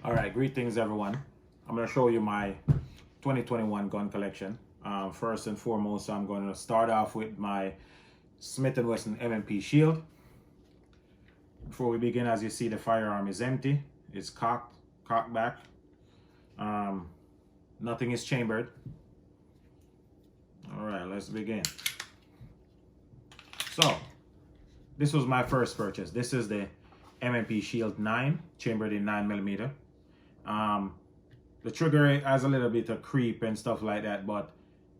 All right, greetings everyone. I'm going to show you my 2021 gun collection. First and foremost, I'm going to start off with my Smith & Wesson M&P Shield. Before we begin, as you see, the firearm is empty. It's cocked back. Nothing is chambered. All right, let's begin. So, this was my first purchase. This is the M&P Shield 9, chambered in 9mm. The trigger has a little bit of creep and stuff like that, but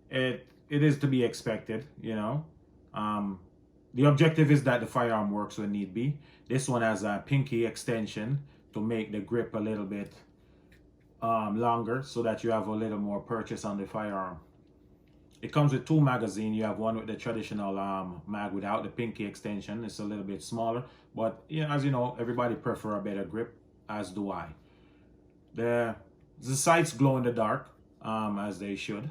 it is to be expected, you know. The objective is that the firearm works when need be. This one has a pinky extension to make the grip a little bit longer so that you have a little more purchase on the firearm. It comes with two magazines. You have one with the traditional mag without the pinky extension. It's a little bit smaller, but yeah, as you know, everybody prefer a better grip, as do I. The sights glow in the dark, as they should.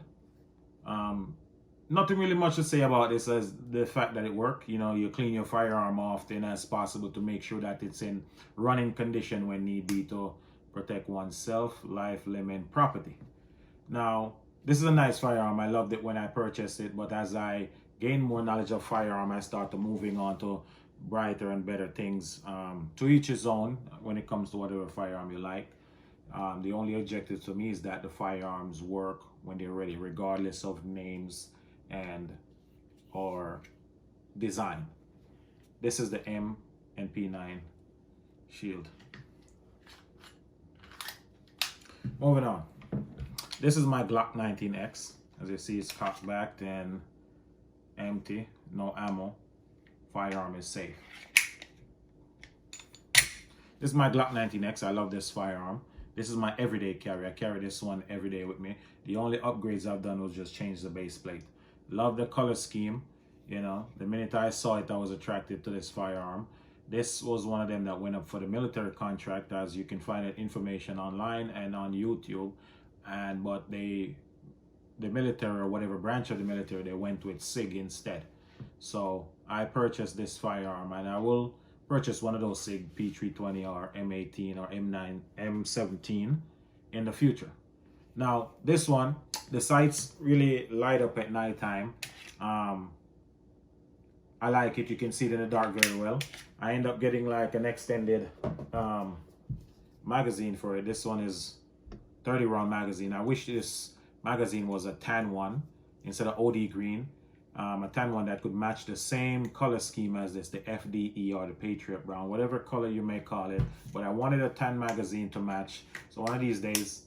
Nothing really much to say about this as the fact that it works. You know, you clean your firearm often as possible to make sure that it's in running condition when need be to protect oneself, life, limb, and property. Now, this is a nice firearm. I loved it when I purchased it, but as I gain more knowledge of firearm, I start to moving on to brighter and better things. To each his own when it comes to whatever firearm you like. The only objective to me is that the firearms work when they're ready, regardless of names and or design. This is the M&P9 Shield. Moving on. This is my Glock 19X. As you see, it's cocked back and empty, no ammo. Firearm is safe. This is my Glock 19X. I love this firearm. This is my everyday carry. I carry this one every day with me. The only upgrades I've done was just change the base plate. Love the color scheme. You know, the minute I saw it, I was attracted to this firearm. This was one of them that went up for the military contract, as you can find that information online and on YouTube. But the military, or whatever branch of the military, they went with SIG instead. So I purchased this firearm, and I will purchase one of those SIG P320 or M18 or M17 in the future. Now this one, the sights really light up at nighttime. I like it. You can see it in the dark very well. I end up getting like an extended magazine for it. This one is 30 round magazine. I wish this magazine was a tan one instead of OD green. A tan one that could match the same color scheme as this, the FDE or the Patriot Brown, whatever color you may call it. But I wanted a tan magazine to match. So one of these days,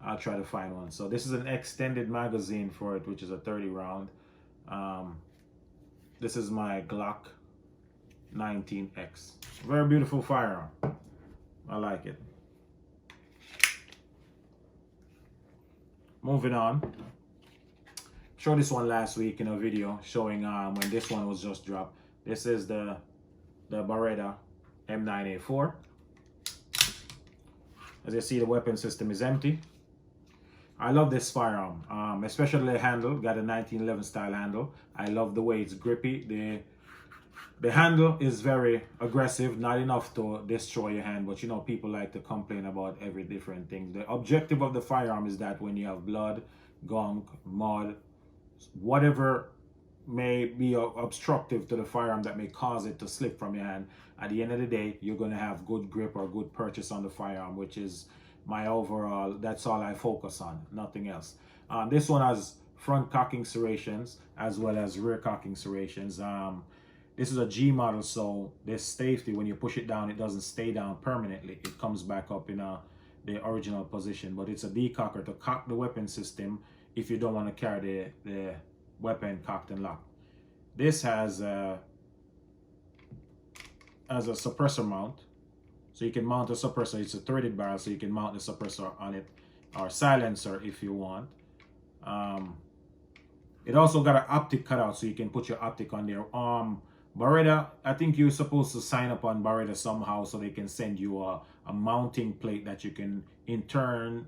I'll try to find one. So this is an extended magazine for it, which is a 30 round. This is my Glock 19X. Very beautiful firearm. I like it. Moving on. Showed this one last week in a video showing when this one was just dropped. This is the Beretta M9A4. As you see, the weapon system is empty. I love this firearm, especially the handle. Got a 1911 style handle. I love the way it's grippy. The handle is very aggressive, not enough to destroy your hand, but you know, people like to complain about every different thing. The objective of the firearm is that when you have blood, gunk, mud, whatever may be obstructive to the firearm that may cause it to slip from your hand, at the end of the day, you're going to have good grip or good purchase on the firearm, which is my overall, that's all I focus on, nothing else. This one has front cocking serrations as well as rear cocking serrations. This is a G model, so this safety, when you push it down, it doesn't stay down permanently. It comes back up in the original position, but it's a decocker to cock the weapon system if you don't want to carry the weapon cocked and locked. This has a suppressor mount, so you can mount a suppressor. It's a threaded barrel, so you can mount the suppressor on it, or silencer if you want. It also got an optic cutout, so you can put your optic on there. Beretta, I think you're supposed to sign up on Beretta somehow so they can send you a mounting plate that you can in turn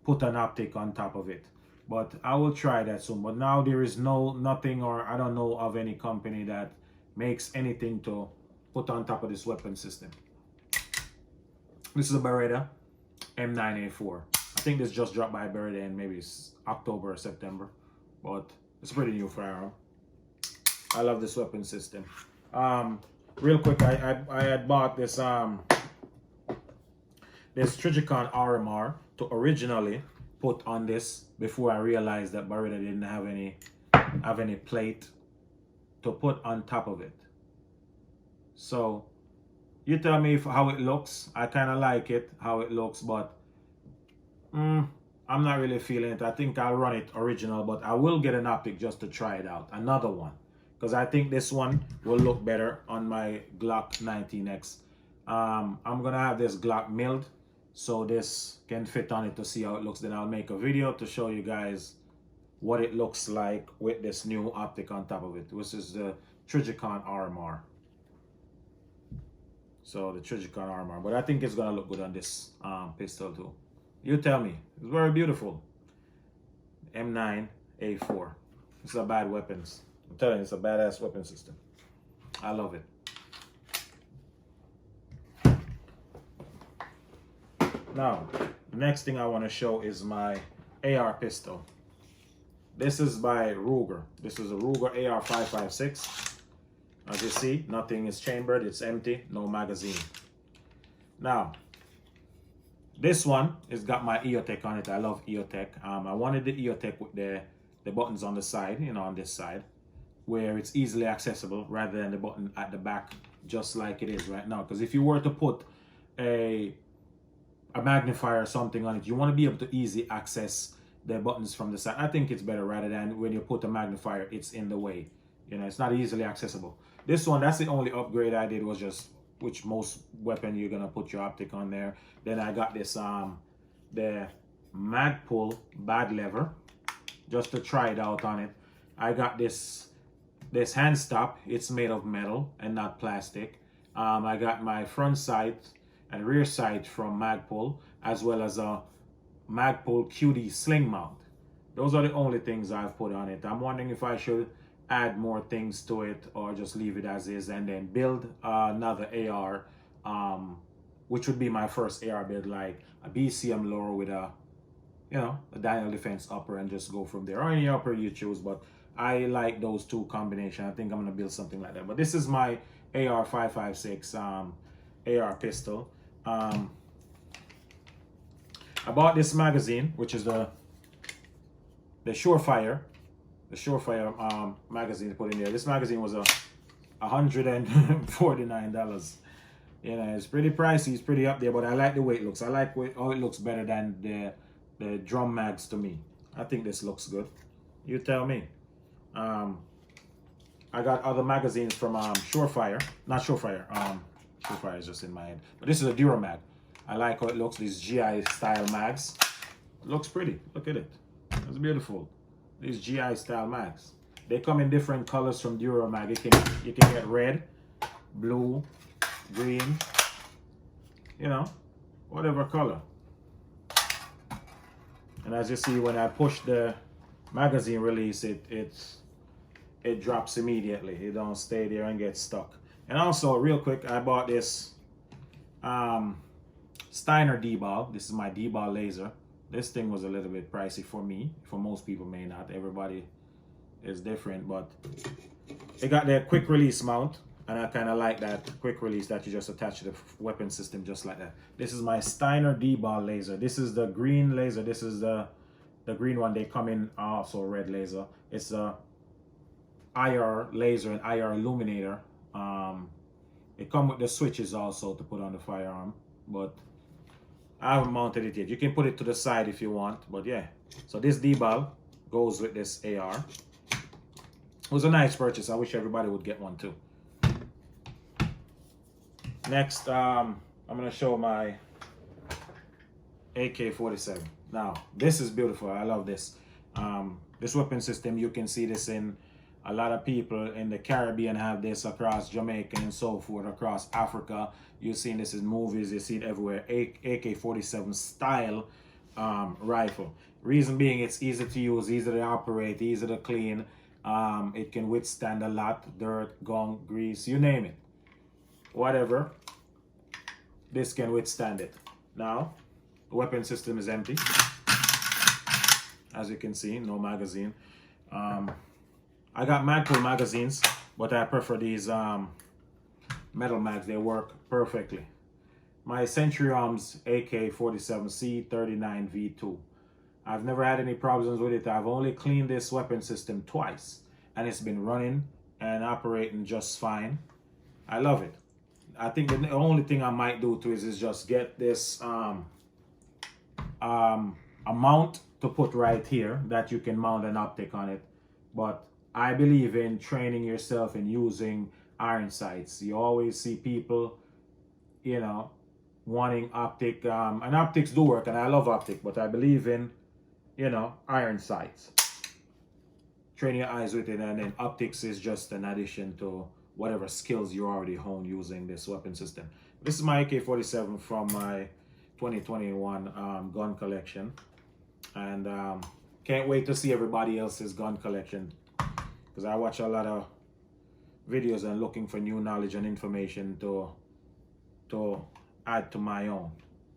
put an optic on top of it. But I will try that soon. But now there is nothing, or I don't know of any company that makes anything to put on top of this weapon system. This is a Beretta M9A4. I think this just dropped by Beretta in maybe October or September, but it's a pretty new firearm. I love this weapon system. Real quick, I had bought this this Trijicon RMR to originally put on this before I realized that Beretta didn't have any plate to put on top of it. So you tell me how it looks. I kind of like it how it looks, but I'm not really feeling it. I think I'll run it original, but I will get an optic just to try it out. Another one, because I think this one will look better on my Glock 19X. I'm gonna have this Glock milled so this can fit on it to see how it looks. Then I'll make a video to show you guys what it looks like with this new optic on top of it, which is the Trijicon RMR. So the Trijicon RMR, but I think it's gonna look good on this pistol too. You tell me. It's very beautiful. M9A4. It's a bad weapons. I'm telling you, it's a badass weapon system. I love it. Now, the next thing I want to show is my AR pistol. This is by Ruger. This is a Ruger AR556. As you see, nothing is chambered. It's empty. No magazine. Now, this one has got my EOTech on it. I love EOTech. I wanted the EOTech with the buttons on the side, you know, on this side, where it's easily accessible rather than the button at the back, just like it is right now. Because if you were to put a magnifier or something on it, you want to be able to easily access the buttons from the side. I think it's better rather than when you put a magnifier, it's in the way. You know, it's not easily accessible. This one, that's the only upgrade I did, was just, which most weapon you're gonna put your optic on there. Then I got this the Magpul bag lever just to try it out on it. I got this hand stop. It's made of metal and not plastic. I got my front sight and rear sight from Magpul, as well as a Magpul QD sling mount. Those are the only things I've put on it. I'm wondering if I should add more things to it or just leave it as is and then build another AR, which would be my first AR build, like a BCM lower with a, you know, a Daniel Defense upper, and just go from there, or any upper you choose. But I like those two combination. I think I'm gonna build something like that. But this is my AR556 AR pistol. I bought this magazine, which is the Surefire. The Surefire magazine to put in there. This magazine was $149. You know, it's pretty pricey. It's pretty up there, but I like the way it looks. I like how it looks better than the drum mags to me. I think this looks good. You tell me. I got other magazines from Surefire. Not Surefire. Surefire is just in my head. But this is a Duromag. I like how it looks. These GI style mags. It looks pretty. Look at it. It's beautiful. These GI style mags. They come in different colors from Duromag. You can get red, blue, green, you know, whatever color. And as you see, when I push the magazine release, it drops immediately. It don't stay there and get stuck. And also, real quick, I bought this Steiner D-ball. This is my D-ball laser. This thing was a little bit pricey for me. For most people, may not. Everybody is different, but it got the quick release mount, and I kind of like that quick release that you just attach to the weapon system just like that. This is my Steiner D-ball laser. This is the green laser. This is the green one. They come in also red laser. It's a IR laser and IR illuminator. It comes with the switches also to put on the firearm, but I haven't mounted it yet. You can put it to the side if you want, but yeah. So this D-ball goes with this AR. It was a nice purchase. I wish everybody would get one too. Next, I'm gonna show my AK-47. Now, this is beautiful. I love this. This weapon system, you can see this in a lot of people in the Caribbean have this, across Jamaica and so forth, across Africa. You've seen this in movies, you see it everywhere. AK-47 style rifle. Reason being, it's easy to use, easy to operate, easy to clean. It can withstand a lot, dirt, gunk, grease, you name it. Whatever, this can withstand it. Now, The weapon system is empty. As you can see, no magazine. I got Magpul magazines, but I prefer these metal mags. They work perfectly. My Century Arms AK-47C 39V2. I've never had any problems with it. I've only cleaned this weapon system twice, and it's been running and operating just fine. I love it. I think the only thing I might do to it is just get this a mount to put right here that you can mount an optic on it. But I believe in training yourself and using iron sights. You always see people, you know, wanting optic, and optics do work, and I love optic, but I believe in, you know, iron sights. Train your eyes with it, and then optics is just an addition to whatever skills you already honed using this weapon system. This is my AK-47 from my 2021 gun collection, and can't wait to see everybody else's gun collection, because I watch a lot of videos and looking for new knowledge and information to add to my own.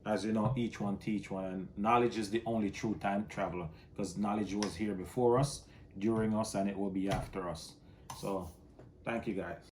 As you know, each one teach one, and knowledge is the only true time traveler, because knowledge was here before us, during us, and it will be after us. So thank you guys.